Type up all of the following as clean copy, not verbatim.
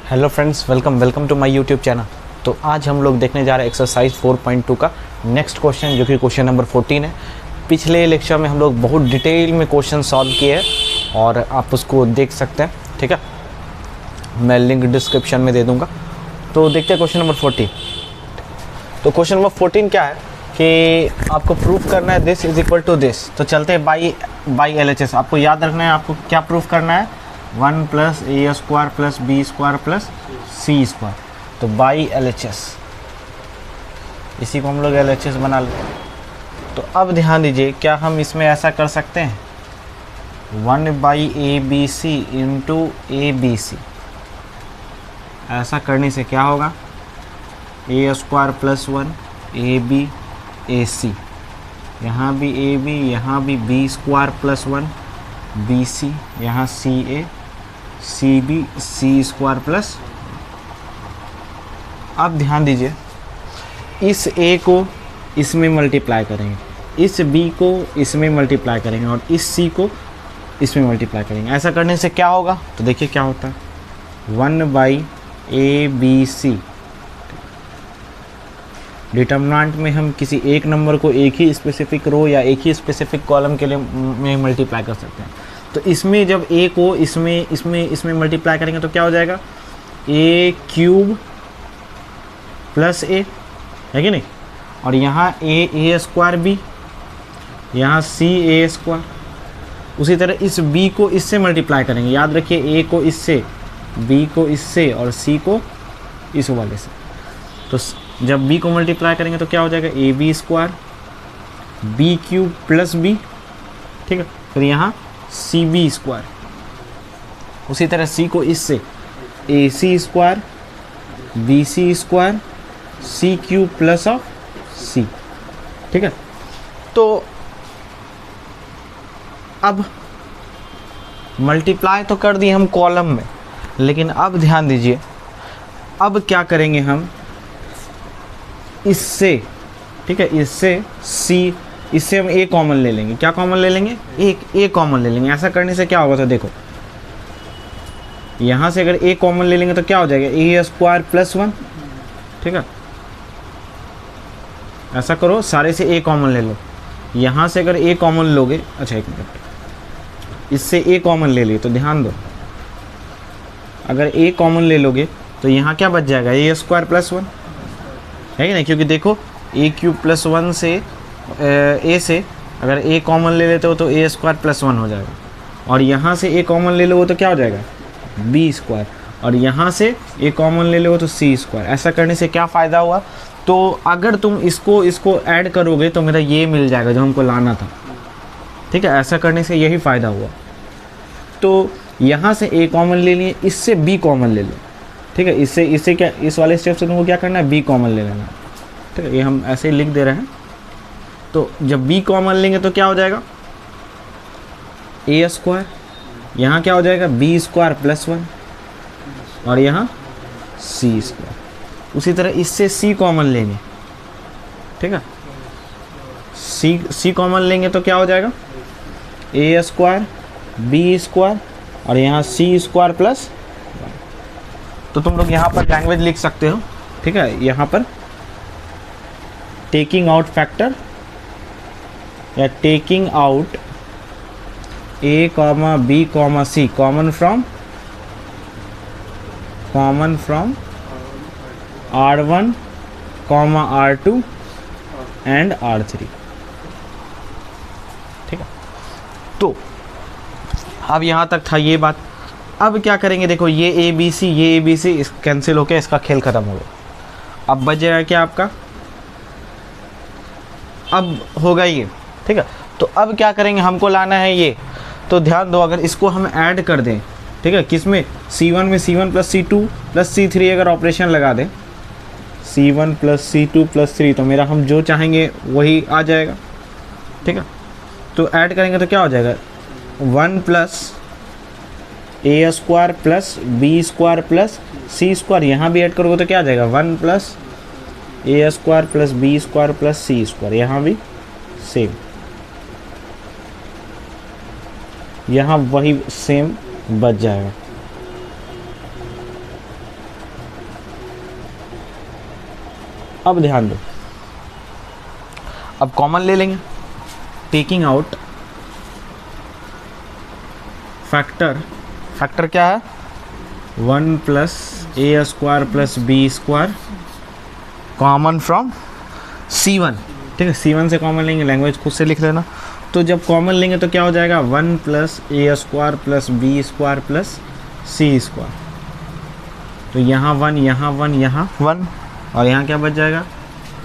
Hello friends, welcome to my YouTube channel. तो आज हम लोग देखने जा रहे हैं एक्सरसाइज 4.2 का नेक्स्ट क्वेश्चन, जो कि क्वेश्चन नंबर 14 है। पिछले लेक्चर में हम लोग बहुत डिटेल में क्वेश्चन सॉल्व किए हैं और आप उसको देख सकते हैं, ठीक है। मैं लिंक डिस्क्रिप्शन में दे दूँगा। तो देखते हैं क्वेश्चन नंबर 14। तो क्वेश्चन नंबर 14 क्या है कि आपको प्रूफ करना है this is equal to this. तो चलते हैं बाई LHS। आपको याद रखना है, आपको क्या प्रूफ करना है, 1 plus A square plus B square plus C square. तो बाई LHS, इसी को हम लोग LHS बना लेते हैं। तो अब ध्यान दीजिए, क्या हम इसमें ऐसा कर सकते हैं, 1/ABC इंटू ABC। ऐसा करने से क्या होगा, ए स्क्वायर प्लस 1 AB AC, यहाँ भी AB, यहाँ भी B स्क्वायर प्लस 1 BC, यहाँ CA CB C square plus. अब ध्यान दीजिए, इस A को इसमें मल्टीप्लाई करेंगे, इस B को इसमें मल्टीप्लाई करेंगे और इस C को इसमें मल्टीप्लाई करेंगे। ऐसा करने से क्या होगा, तो देखिए क्या होता है, 1/ABC। डिटर्मिनेंट में हम किसी एक नंबर को एक ही स्पेसिफिक रो या एक ही स्पेसिफिक कॉलम के लिए में मल्टीप्लाई कर सकते हैं। तो इसमें जब a को इसमें मल्टीप्लाई करेंगे तो क्या हो जाएगा, a³ प्लस a, है कि नहीं। और यहाँ a स्क्वायर b, यहाँ c a²। उसी तरह इस b को इससे मल्टीप्लाई करेंगे, याद रखिए a को इससे, b को इससे और c को इस वाले से। तो जब b को मल्टीप्लाई करेंगे तो क्या हो जाएगा, ab square b³ plus b, ठीक है। फिर यहाँ cb स्क्वायर। उसी तरह c को इससे, ac square bc square c³ plus of c, ठीक है। तो अब मल्टीप्लाई तो कर दिए हम कॉलम में, लेकिन अब ध्यान दीजिए, अब क्या करेंगे हम इससे, ठीक है, इससे हम a कॉमन ले लेंगे। क्या कॉमन ले लेंगे, एक a कॉमन ले लेंगे। ऐसा करने से क्या होगा, तो देखो यहाँ से अगर a कॉमन ले लेंगे तो क्या हो जाएगा, a स्क्वायर प्लस 1, ठीक है। ऐसा करो, सारे से a कॉमन ले लो। यहाँ से अगर a कॉमन लोगे, अच्छा एक मिनट, इससे a कॉमन ले लिए तो ध्यान दो, अगर a कॉमन ले लोगे तो यहाँ क्या बच जाएगा, a स्क्वायर प्लस 1, है कि नहीं। क्योंकि देखो a³ प्लस 1 से a से अगर a कॉमन ले लेते हो तो a स्क्वायर प्लस 1 हो जाएगा, और यहाँ से a कॉमन ले लो तो क्या हो जाएगा, b स्क्वायर, और यहाँ से a कॉमन ले लो तो c स्क्वायर। ऐसा करने से क्या फ़ायदा हुआ, तो अगर तुम इसको ऐड करोगे तो मेरा ये मिल जाएगा जो हमको लाना था, ठीक है। ऐसा करने से यही फ़ायदा हुआ। तो यहाँ से a कॉमन ले लिए, इससे b कॉमन ले लो, ठीक है। इससे क्या, इस वाले स्टेप से तुमको क्या करना है, b कॉमन ले लेना, ठीक है। ये हम ऐसे ही लिख दे रहे हैं। तो जब b कॉमन लेंगे तो क्या हो जाएगा, a स्क्वायर, यहाँ क्या हो जाएगा, b स्क्वायर प्लस 1, और यहाँ c स्क्वायर। उसी तरह इससे c कॉमन लेंगे, ठीक है। c कॉमन लेंगे तो क्या हो जाएगा, a स्क्वायर b स्क्वायर और यहाँ c स्क्वायर प्लस। तो तुम लोग यहाँ पर लैंग्वेज लिख सकते हो, ठीक है। यहाँ पर टेकिंग आउट फैक्टर या taking out a, b, c common from R1, R2 and R3, ठीक है। तो अब यहाँ तक था ये बात। अब क्या करेंगे, देखो ये ABC इस कैंसिल होके इसका खेल ख़त्म हो गया। अब बच जाएगा क्या आपका, अब होगा ये, ठीक है। तो अब क्या करेंगे, हमको लाना है ये। तो ध्यान दो, अगर इसको हम ऐड कर दें, ठीक है, किसमें, C1 में C1 plus C2 plus C3 अगर ऑपरेशन लगा दें, C1 प्लस C2 प्लस 3, तो मेरा हम जो चाहेंगे वही आ जाएगा, ठीक है। तो ऐड करेंगे तो क्या हो जाएगा, 1 plus a square plus b square plus c square. यहाँ भी ऐड करोगे तो क्या आ जाएगा, 1 plus a square plus b square plus c square. यहाँ भी सेम, यहाँ वही सेम बच जाएगा। अब ध्यान दो, अब कॉमन ले लेंगे, टेकिंग आउट फैक्टर, फैक्टर क्या है 1 plus A square plus B square common from C1, ठीक है। C1 से कॉमन लेंगे, लैंग्वेज खुद से लिख लेना। तो जब कॉमन लेंगे तो क्या हो जाएगा 1 plus A square plus B square plus C square. तो यहाँ 1 यहाँ 1 यहाँ 1 और यहाँ क्या बच जाएगा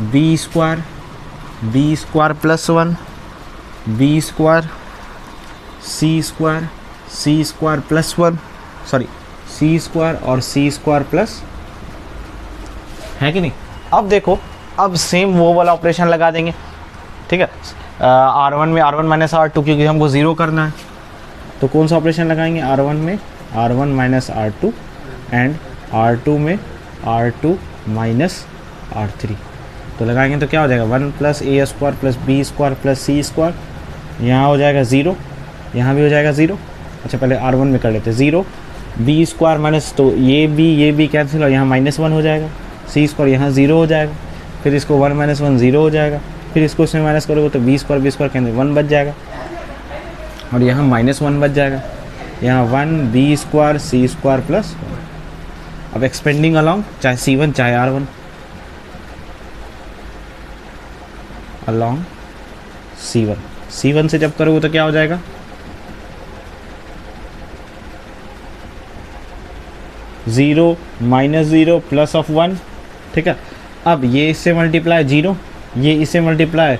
B square plus 1 B square C square plus 1, sorry C square और सी स्क्वायर प्लस, है कि नहीं। अब देखो, अब सेम वो वाला ऑपरेशन लगा देंगे, ठीक है। R1 में R1 माइनस R2, क्योंकि हमको ज़ीरो करना है, तो कौन सा ऑपरेशन लगाएंगे R1 में R1 minus R2 and R2 में R2 माइनस R3। तो लगाएंगे तो क्या हो जाएगा 1 plus A square plus B square plus C square, यहाँ हो जाएगा 0, यहाँ भी हो जाएगा 0। अच्छा पहले R1 में कर लेते हैं 0, बी स्क्वायर माइनस, तो ये भी कैंसिल और यहाँ -1 हो जाएगा, सी स्क्वायर यहाँ 0 हो जाएगा, फिर इसको 1 माइनस 1 0 हो जाएगा, फिर इसको इसमें माइनस करोगे तो बी स्क्वायर कैंसिल 1 बच जाएगा और यहाँ -1 बच जाएगा, यहाँ 1 B square C square plus 1। अब एक्सपेंडिंग अलॉन्ग, चाहे C1 चाहे R1, अलॉन्ग C1 से जब करोगे तो क्या हो जाएगा 0 -0 प्लस ऑफ 1, ठीक है। अब ये इससे मल्टीप्लाई 0, ये इससे मल्टीप्लाई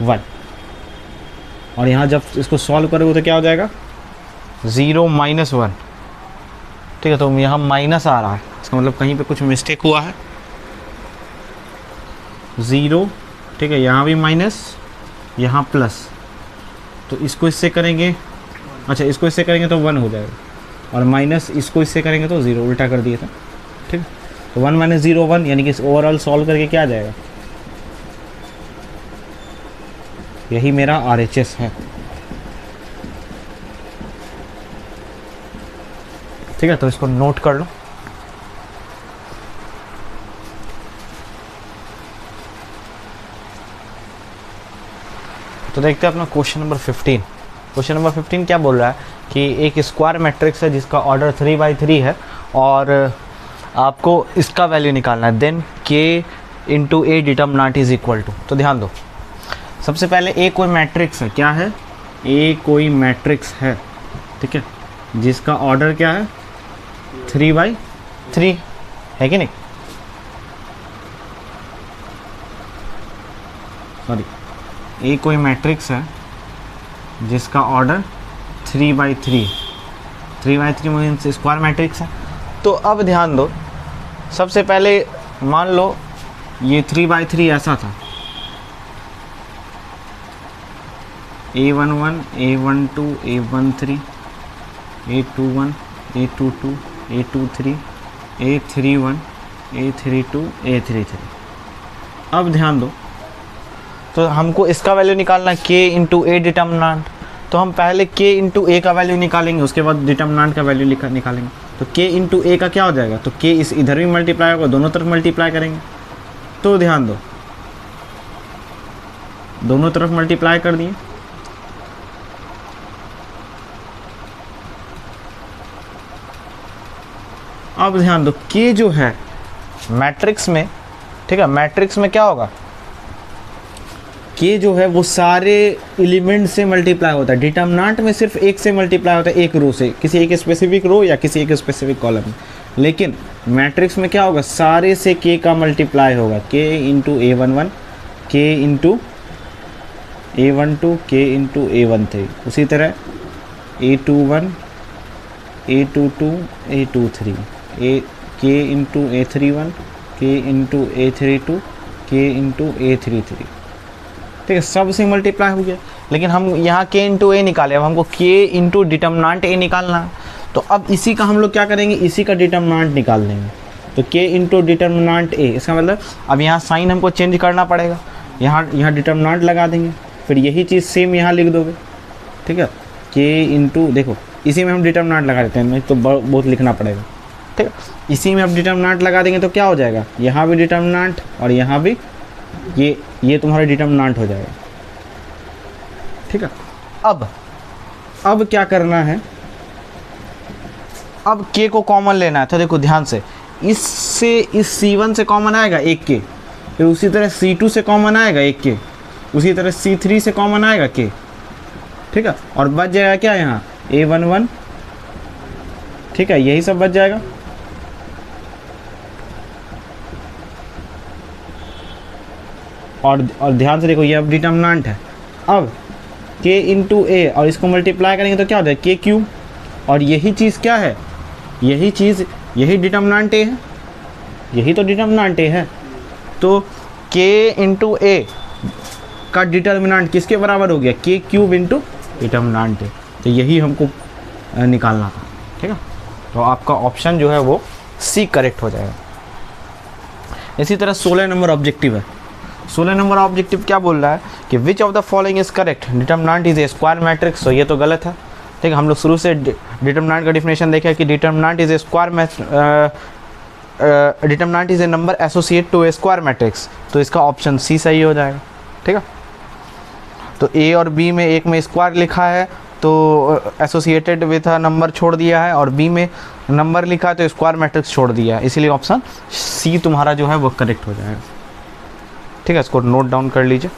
1 और यहाँ जब इसको सॉल्व करोगे तो क्या हो जाएगा 0 -1, ठीक है। तो यहाँ माइनस आ रहा है, इसका मतलब कहीं पे कुछ मिस्टेक हुआ है। 0, ठीक है, यहाँ भी माइनस, यहाँ प्लस, तो इसको इससे करेंगे, अच्छा इसको इससे करेंगे तो 1 हो जाएगा और माइनस इसको इससे करेंगे तो 0, उल्टा कर दिया था, ठीक है। तो 1 - 0 1, यानी कि ओवरऑल सॉल्व करके क्या आ जाएगा, यही मेरा RHS है, ठीक है। तो इसको नोट कर लो। तो देखते हैं अपना क्वेश्चन नंबर 15। क्वेश्चन नंबर 15 क्या बोल रहा है कि एक स्क्वायर मैट्रिक्स है जिसका ऑर्डर 3×3 है और आपको इसका वैल्यू निकालना है, then k × a determinant is equal to. तो ध्यान दो, सबसे पहले a कोई मैट्रिक्स है, क्या है a कोई मैट्रिक्स है, ठीक है, जिसका ऑर्डर क्या है 3×3 है कि नहीं, सॉरी a कोई मैट्रिक्स है जिसका ऑर्डर 3×3 मीन्स स्क्वायर मैट्रिक्स है। तो अब ध्यान दो, सबसे पहले मान लो ये 3×3 ऐसा था, A11 A12 A13 A21 A22 A23 A31 A32 A33। अब ध्यान दो, तो हमको इसका वैल्यू निकालना है k × a डिटर्मिनेंट, तो हम पहले k × a का वैल्यू निकालेंगे, उसके बाद डिटर्मिनेंट का वैल्यू निकालेंगे। तो k × a का क्या हो जाएगा, तो k इस इधर भी मल्टीप्लाई होगा, दोनों तरफ मल्टीप्लाई करेंगे। तो ध्यान दो, दोनों तरफ मल्टीप्लाई कर दिए, अब ध्यान दो k जो है मैट्रिक्स में, ठीक है, मैट्रिक्स में क्या होगा k जो है वो सारे एलिमेंट से मल्टीप्लाई होता है, डिटर्मिनेंट में सिर्फ एक से मल्टीप्लाई होता है, एक रो से, किसी एक स्पेसिफिक रो या किसी एक स्पेसिफिक कॉलम में। लेकिन मैट्रिक्स में क्या होगा, सारे से k का मल्टीप्लाई होगा, k × a11 k × a12 k × a13, उसी तरह a21 a22 a23 k × a31 k × a32 k × a33, ठीक है, सब से मल्टीप्लाई हो गया। लेकिन हम यहाँ k × a निकाले, अब हमको k × डिटर्मिनेंट a निकालना है। तो अब इसी का हम लोग क्या करेंगे, इसी का डिटर्मिनेंट निकाल देंगे। तो k × डिटर्मिनेंट a, इसका मतलब अब यहाँ साइन हमको चेंज करना पड़ेगा, यहाँ डिटर्मिनेंट लगा देंगे, फिर यही चीज़ सेम यहाँ लिख दोगे, ठीक है। k × देखो इसी में हम डिटर्मिनेंट लगा देते हैं, नहीं तो बहुत लिखना पड़ेगा, ठीक है। इसी में अब डिटर्मिनेंट लगा देंगे तो क्या हो जाएगा, यहाँ भी डिटर्मिनेंट और यहाँ भी ये तुम्हारा डिटर्मिनेंट हो जाएगा। ठीक है। अब क्या करना है, अब k को कॉमन लेना है। तो देखो ध्यान से, इससे इस C1 से कॉमन आएगा एक k, फिर उसी तरह C2 से कॉमन आएगा एक k, उसी तरह C3 से कॉमन आएगा k। ठीक है। और बच जाएगा क्या यहाँ A11। ठीक है, यही सब बच जाएगा। और ध्यान से देखो, ये अब डिटर्मिनेंट है। अब k इंटू ए और इसको मल्टीप्लाई करेंगे तो क्या हो जाएगा k क्यूब, और यही चीज़ क्या है, यही डिटर्मिनेंट ए है, यही तो डिटर्मिनेंट ए है। तो k इंटू ए का डिटर्मिनेंट किसके बराबर हो गया, k क्यूब इंटू डिटर्मिनेंट ए। तो यही हमको निकालना था। ठीक है। तो आपका ऑप्शन जो है वो सी करेक्ट हो जाएगा। इसी तरह 16 नंबर ऑब्जेक्टिव है। 16 नंबर ऑब्जेक्टिव क्या बोल रहा है कि which of the following is correct, determinant is A square matrix. तो ये तो गलत है। ठीक है, हम लोग शुरू से डिटर्मिनेंट का डिफिनेशन देखा कि determinant is a determinant is a number associate to a square matrix. तो इसका ऑप्शन सी सही हो जाएगा। ठीक है। तो ए और बी में, एक में स्क्वायर लिखा है तो एसोसिएटेड विथ अ नंबर छोड़ दिया है, और बी में नंबर लिखा है तो स्क्वायर मैट्रिक्स छोड़ दिया है, इसीलिए ऑप्शन सी तुम्हारा जो है वो करेक्ट हो जाएगा। ठीक है, इसको नोट डाउन कर लीजिए।